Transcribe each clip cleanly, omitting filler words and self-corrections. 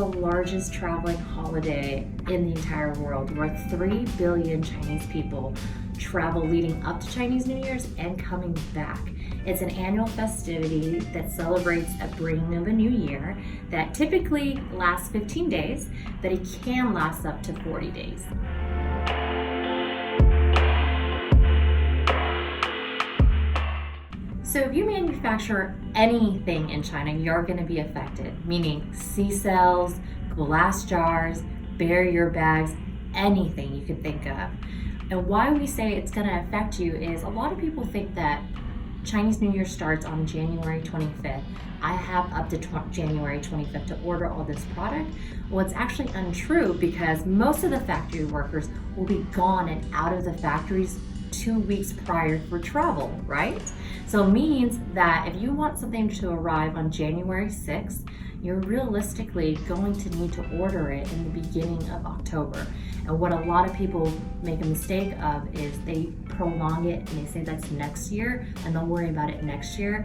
the largest traveling holiday in the entire world, where 3 billion Chinese people travel leading up to Chinese New Year's and coming back. It's an annual festivity that celebrates a bringing of a new year that typically lasts 15 days, but it can last up to 40 days. So if you manufacture anything in China, you're going to be affected, meaning seashells, glass jars, barrier bags, anything you can think of. And why we say it's going to affect you is a lot of people think that Chinese New Year starts on January 25th. I have up to January 25th to order all this product. Well, it's actually untrue because most of the factory workers will be gone and out of the factories 2 weeks prior for travel, right? So it means that if you want something to arrive on January 6th, you're realistically going to need to order it in the beginning of October. And what a lot of people make a mistake of is they prolong it and they say that's next year and they'll worry about it next year.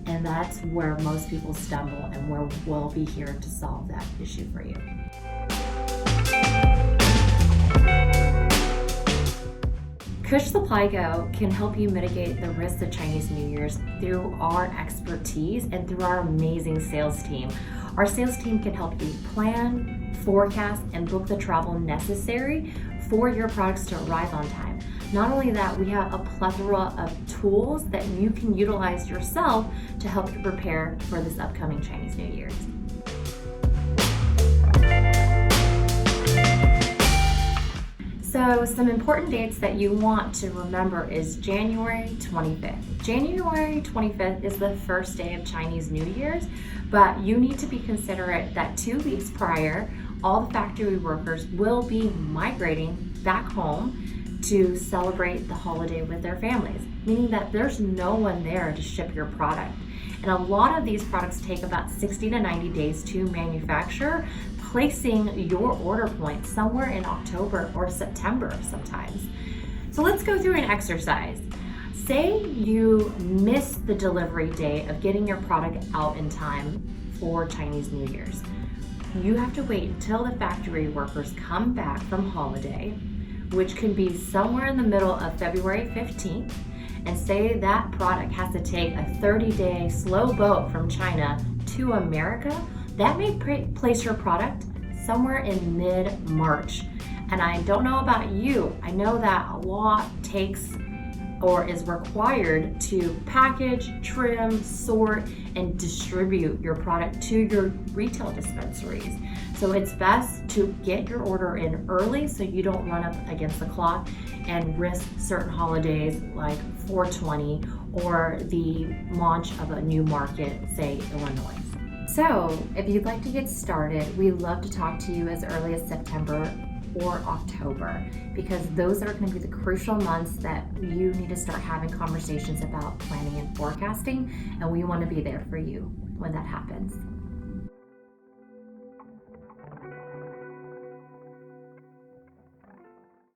And that's where most people stumble, and where we'll be here to solve that issue for you. Kush Supply Co can help you mitigate the risks of Chinese New Year's through our expertise and through our amazing sales team. Our sales team can help you plan, forecast, and book the travel necessary for your products to arrive on time. Not only that, we have a plethora of tools that you can utilize yourself to help you prepare for this upcoming Chinese New Year's. So some important dates that you want to remember is January 25th. January 25th is the first day of Chinese New Year's, but you need to be considerate that 2 weeks prior, all the factory workers will be migrating back home to celebrate the holiday with their families, meaning that there's no one there to ship your product. And a lot of these products take about 60 to 90 days to manufacture, placing your order point somewhere in October or September sometimes. So let's go through an exercise. Say you miss the delivery day of getting your product out in time for Chinese New Year's. You have to wait until the factory workers come back from holiday, which can be somewhere in the middle of February 15th, and say that product has to take a 30-day slow boat from China to America. That may place your product somewhere in mid-March. And I don't know about you, I know that a lot takes or is required to package, trim, sort, and distribute your product to your retail dispensaries. So it's best to get your order in early so you don't run up against the clock and risk certain holidays like 420 or the launch of a new market, say Illinois. So if you'd like to get started, we'd love to talk to you as early as September or October, because those are going to be the crucial months that you need to start having conversations about planning and forecasting, and we want to be there for you when that happens.